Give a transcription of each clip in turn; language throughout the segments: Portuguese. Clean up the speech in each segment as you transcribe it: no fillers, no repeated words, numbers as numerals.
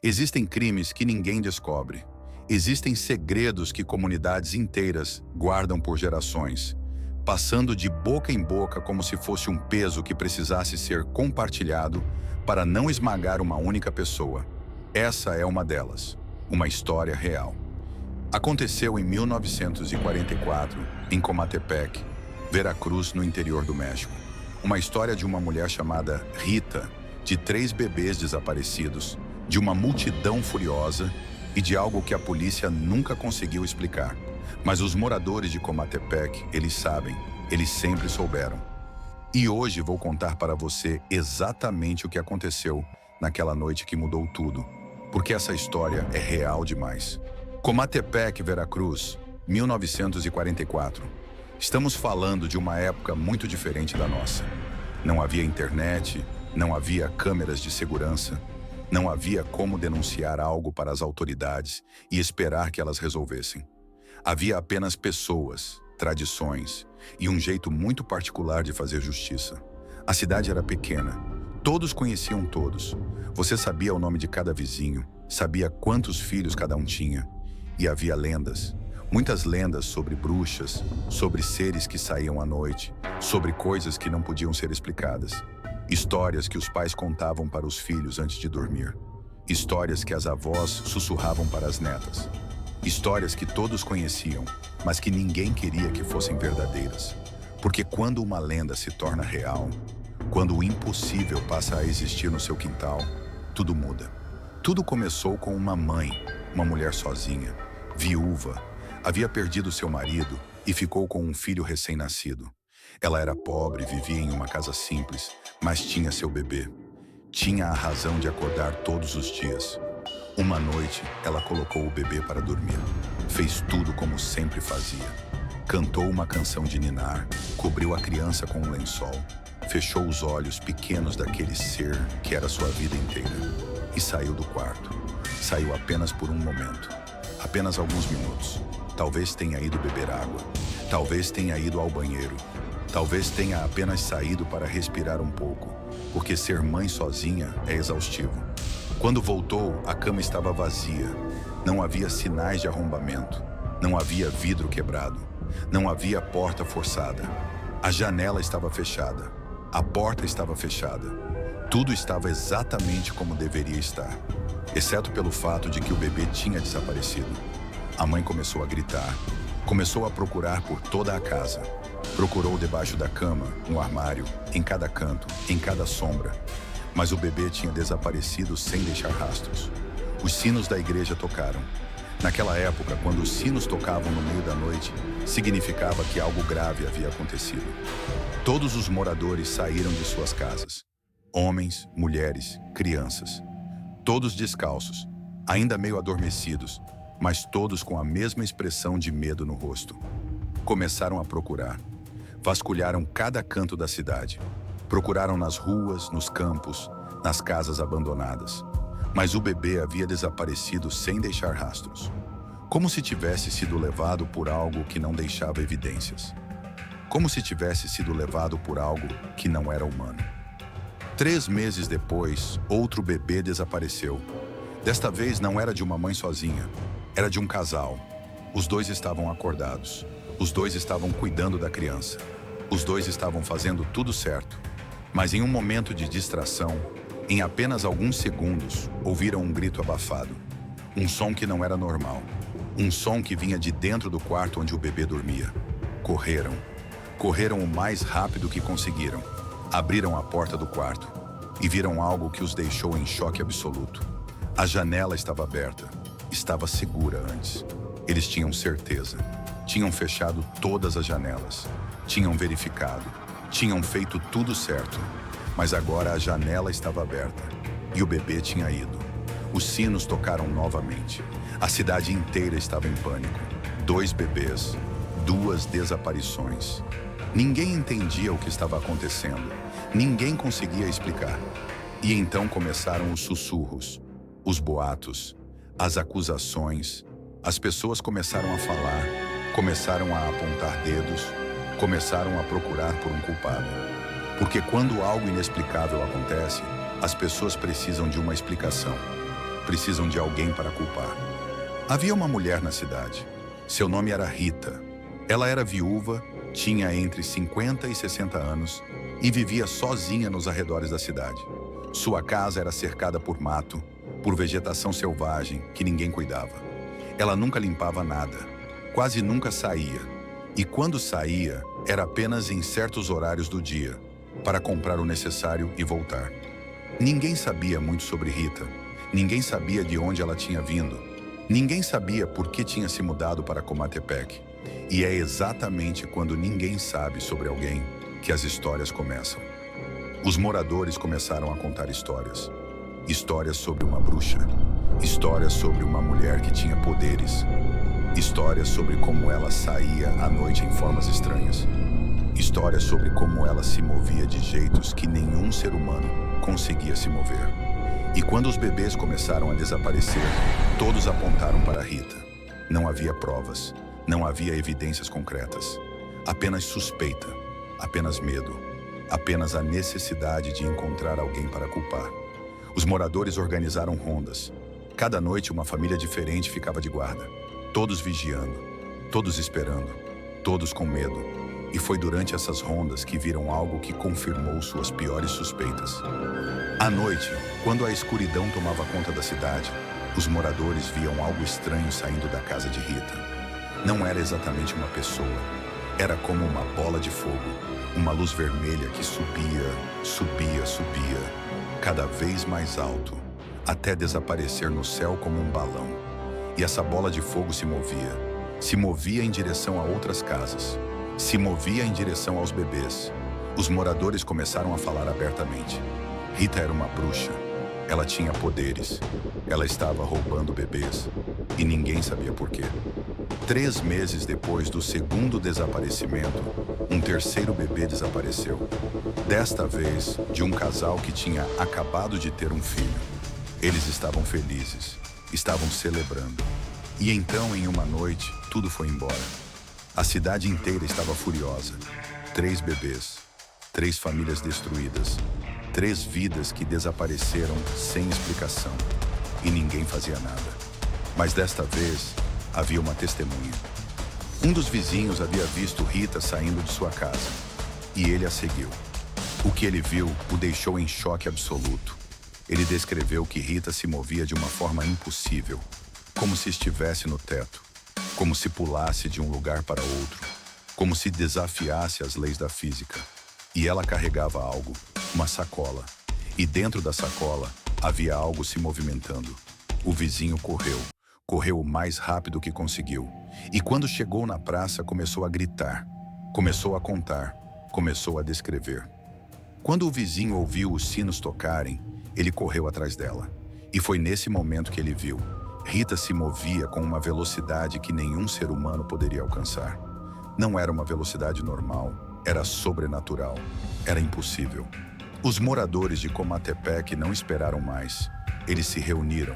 Existem crimes que ninguém descobre. Existem segredos que comunidades inteiras guardam por gerações, passando de boca em boca como se fosse um peso que precisasse ser compartilhado para não esmagar uma única pessoa. Essa é uma delas, uma história real. Aconteceu em 1944, em Comatepec, Veracruz, no interior do México. Uma história de uma mulher chamada Rita, de 3 bebês desaparecidos, de uma multidão furiosa e de algo que a polícia nunca conseguiu explicar. Mas os moradores de Comatepec, eles sabem, eles sempre souberam. E hoje vou contar para você exatamente o que aconteceu naquela noite que mudou tudo, porque essa história é real demais. Comatepec, Veracruz, 1944. Estamos falando de uma época muito diferente da nossa. Não havia internet, não havia câmeras de segurança, não havia como denunciar algo para as autoridades e esperar que elas resolvessem. Havia apenas pessoas, tradições e um jeito muito particular de fazer justiça. A cidade era pequena, todos conheciam todos. Você sabia o nome de cada vizinho, sabia quantos filhos cada um tinha. E havia lendas, muitas lendas sobre bruxas, sobre seres que saíam à noite, sobre coisas que não podiam ser explicadas. Histórias que os pais contavam para os filhos antes de dormir. Histórias que as avós sussurravam para as netas. Histórias que todos conheciam, mas que ninguém queria que fossem verdadeiras. Porque quando uma lenda se torna real, quando o impossível passa a existir no seu quintal, tudo muda. Tudo começou com uma mãe, uma mulher sozinha, viúva, havia perdido seu marido e ficou com um filho recém-nascido. Ela era pobre, vivia em uma casa simples, mas tinha seu bebê. Tinha a razão de acordar todos os dias. Uma noite, ela colocou o bebê para dormir. Fez tudo como sempre fazia. Cantou uma canção de ninar, cobriu a criança com um lençol, fechou os olhos pequenos daquele ser que era sua vida inteira e saiu do quarto. Saiu apenas por um momento, apenas alguns minutos. Talvez tenha ido beber água, talvez tenha ido ao banheiro, talvez tenha apenas saído para respirar um pouco, porque ser mãe sozinha é exaustivo. Quando voltou, a cama estava vazia. Não havia sinais de arrombamento. Não havia vidro quebrado. Não havia porta forçada. A janela estava fechada. A porta estava fechada. Tudo estava exatamente como deveria estar, exceto pelo fato de que o bebê tinha desaparecido. A mãe começou a gritar. Começou a procurar por toda a casa. Procurou debaixo da cama, no armário, em cada canto, em cada sombra. Mas o bebê tinha desaparecido sem deixar rastros. Os sinos da igreja tocaram. Naquela época, quando os sinos tocavam no meio da noite, significava que algo grave havia acontecido. Todos os moradores saíram de suas casas. Homens, mulheres, crianças. Todos descalços, ainda meio adormecidos, mas todos com a mesma expressão de medo no rosto. Começaram a procurar. Vasculharam cada canto da cidade. Procuraram nas ruas, nos campos, nas casas abandonadas. Mas o bebê havia desaparecido sem deixar rastros. Como se tivesse sido levado por algo que não deixava evidências. Como se tivesse sido levado por algo que não era humano. 3 meses depois, outro bebê desapareceu. Desta vez não era de uma mãe sozinha, era de um casal. Os dois estavam acordados. Os dois estavam cuidando da criança. Os dois estavam fazendo tudo certo. Mas em um momento de distração, em apenas alguns segundos, ouviram um grito abafado. Um som que não era normal. Um som que vinha de dentro do quarto onde o bebê dormia. Correram. Correram o mais rápido que conseguiram. Abriram a porta do quarto e viram algo que os deixou em choque absoluto. A janela estava aberta. Estava segura antes. Eles tinham certeza. Tinham fechado todas as janelas. Tinham verificado. Tinham feito tudo certo, mas agora a janela estava aberta e o bebê tinha ido. Os sinos tocaram novamente. A cidade inteira estava em pânico. 2 bebês, 2 desaparições. Ninguém entendia o que estava acontecendo. Ninguém conseguia explicar. E então começaram os sussurros, os boatos, as acusações. As pessoas começaram a falar, começaram a apontar dedos, começaram a procurar por um culpado. Porque quando algo inexplicável acontece, as pessoas precisam de uma explicação. precisam de alguém para culpar. Havia uma mulher na cidade. Seu nome era Rita. Ela era viúva, tinha entre 50 e 60 anos e vivia sozinha nos arredores da cidade. Sua casa era cercada por mato, por vegetação selvagem que ninguém cuidava. Ela nunca limpava nada, quase nunca saía. E quando saía, era apenas em certos horários do dia, para comprar o necessário e voltar. Ninguém sabia muito sobre Rita. Ninguém sabia de onde ela tinha vindo. Ninguém sabia por que tinha se mudado para Comatepec. E é exatamente quando ninguém sabe sobre alguém que as histórias começam. Os moradores começaram a contar histórias. Histórias sobre uma bruxa. Histórias sobre uma mulher que tinha poderes. Histórias sobre como ela saía à noite em formas estranhas. Histórias sobre como ela se movia de jeitos que nenhum ser humano conseguia se mover. E quando os bebês começaram a desaparecer, todos apontaram para Rita. Não havia provas, não havia evidências concretas. Apenas suspeita, apenas medo, apenas a necessidade de encontrar alguém para culpar. Os moradores organizaram rondas. Cada noite uma família diferente ficava de guarda. Todos vigiando, todos esperando, todos com medo. E foi durante essas rondas que viram algo que confirmou suas piores suspeitas. À noite, quando a escuridão tomava conta da cidade, os moradores viam algo estranho saindo da casa de Rita. Não era exatamente uma pessoa. Era como uma bola de fogo, uma luz vermelha que subia, subia, subia, cada vez mais alto, até desaparecer no céu como um balão. E essa bola de fogo se movia em direção a outras casas, se movia em direção aos bebês. Os moradores começaram a falar abertamente. Rita era uma bruxa. Ela tinha poderes. Ela estava roubando bebês. E ninguém sabia por quê. 3 meses depois do segundo desaparecimento, um terceiro bebê desapareceu. Desta vez, de um casal que tinha acabado de ter um filho. Eles estavam felizes. Estavam celebrando. E então, em uma noite, tudo foi embora. A cidade inteira estava furiosa. 3 bebês, 3 famílias destruídas, 3 vidas que desapareceram sem explicação. E ninguém fazia nada. Mas desta vez, havia uma testemunha. Um dos vizinhos havia visto Rita saindo de sua casa. E ele a seguiu. O que ele viu o deixou em choque absoluto. Ele descreveu que Rita se movia de uma forma impossível, como se estivesse no teto, como se pulasse de um lugar para outro, como se desafiasse as leis da física. E ela carregava algo, uma sacola, e dentro da sacola havia algo se movimentando. O vizinho correu o mais rápido que conseguiu, e quando chegou na praça começou a gritar, começou a contar, começou a descrever. Quando o vizinho ouviu os sinos tocarem, ele correu atrás dela. E foi nesse momento que ele viu. Rita se movia com uma velocidade que nenhum ser humano poderia alcançar. Não era uma velocidade normal, era sobrenatural, era impossível. Os moradores de Comatepec não esperaram mais. Eles se reuniram.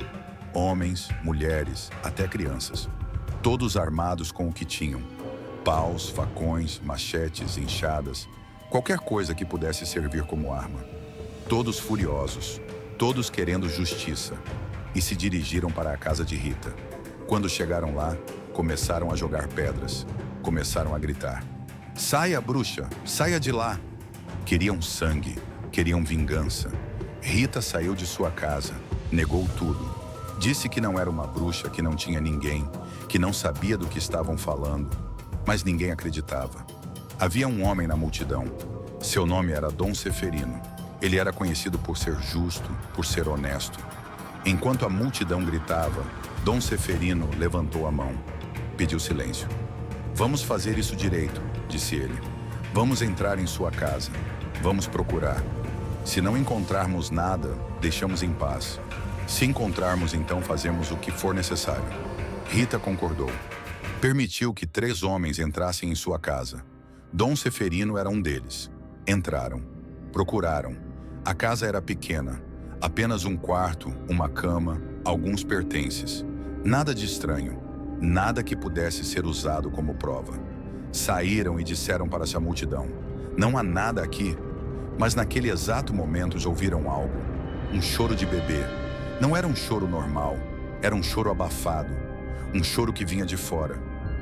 Homens, mulheres, até crianças. Todos armados com o que tinham. Paus, facões, machetes, enxadas, qualquer coisa que pudesse servir como arma. Todos furiosos, todos querendo justiça, e se dirigiram para a casa de Rita. Quando chegaram lá, começaram a jogar pedras, começaram a gritar. Saia, bruxa, saia de lá! Queriam sangue, queriam vingança. Rita saiu de sua casa, negou tudo. Disse que não era uma bruxa, que não tinha ninguém, que não sabia do que estavam falando, mas ninguém acreditava. Havia um homem na multidão. Seu nome era Dom Seferino. Ele era conhecido por ser justo, por ser honesto. Enquanto a multidão gritava, Dom Seferino levantou a mão. Pediu silêncio. Vamos fazer isso direito, disse ele. Vamos entrar em sua casa. Vamos procurar. Se não encontrarmos nada, deixamos em paz. Se encontrarmos, então fazemos o que for necessário. Rita concordou. Permitiu que 3 homens entrassem em sua casa. Dom Seferino era um deles. Entraram. Procuraram. A casa era pequena, apenas um quarto, uma cama, alguns pertences. Nada de estranho, nada que pudesse ser usado como prova. Saíram e disseram para essa multidão, não há nada aqui. Mas naquele exato momento já ouviram algo, um choro de bebê. Não era um choro normal, era um choro abafado, um choro que vinha de fora.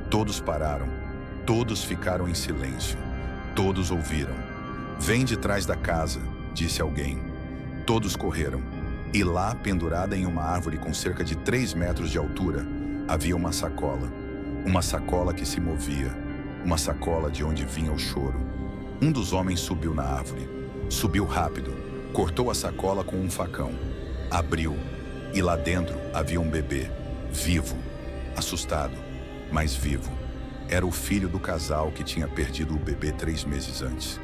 Todos pararam, todos ficaram em silêncio, todos ouviram. "Vem de trás da casa", disse alguém. Todos correram, e lá, pendurada em uma árvore com cerca de 3 metros de altura, havia uma sacola que se movia, uma sacola de onde vinha o choro. Um dos homens subiu na árvore, subiu rápido, cortou a sacola com um facão, abriu, e lá dentro havia um bebê, vivo, assustado, mas vivo. Era o filho do casal que tinha perdido o bebê 3 meses antes.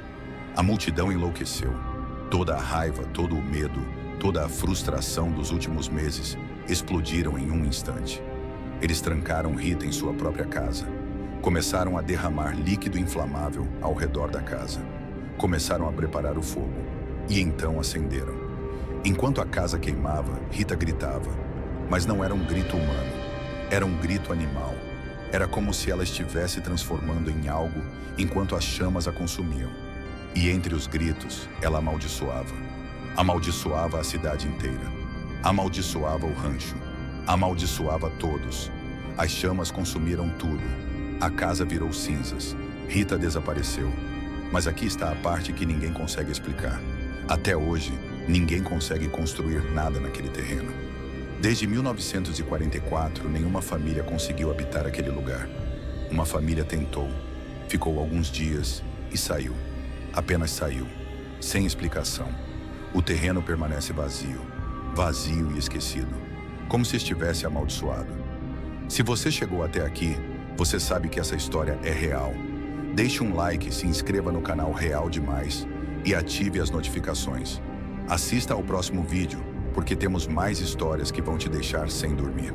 A multidão enlouqueceu. Toda a raiva, todo o medo, toda a frustração dos últimos meses explodiram em um instante. Eles trancaram Rita em sua própria casa. Começaram a derramar líquido inflamável ao redor da casa. Começaram a preparar o fogo. E então acenderam. Enquanto a casa queimava, Rita gritava. Mas não era um grito humano. Era um grito animal. Era como se ela estivesse transformando em algo enquanto as chamas a consumiam. E entre os gritos, ela amaldiçoava. Amaldiçoava a cidade inteira. Amaldiçoava o rancho. Amaldiçoava todos. As chamas consumiram tudo. A casa virou cinzas. Rita desapareceu. Mas aqui está a parte que ninguém consegue explicar. Até hoje, ninguém consegue construir nada naquele terreno. Desde 1944, nenhuma família conseguiu habitar aquele lugar. Uma família tentou, ficou alguns dias e saiu. Apenas saiu, sem explicação. O terreno permanece vazio, vazio e esquecido, como se estivesse amaldiçoado. Se você chegou até aqui, você sabe que essa história é real. Deixe um like, se inscreva no canal Real Demais e ative as notificações. Assista ao próximo vídeo, porque temos mais histórias que vão te deixar sem dormir.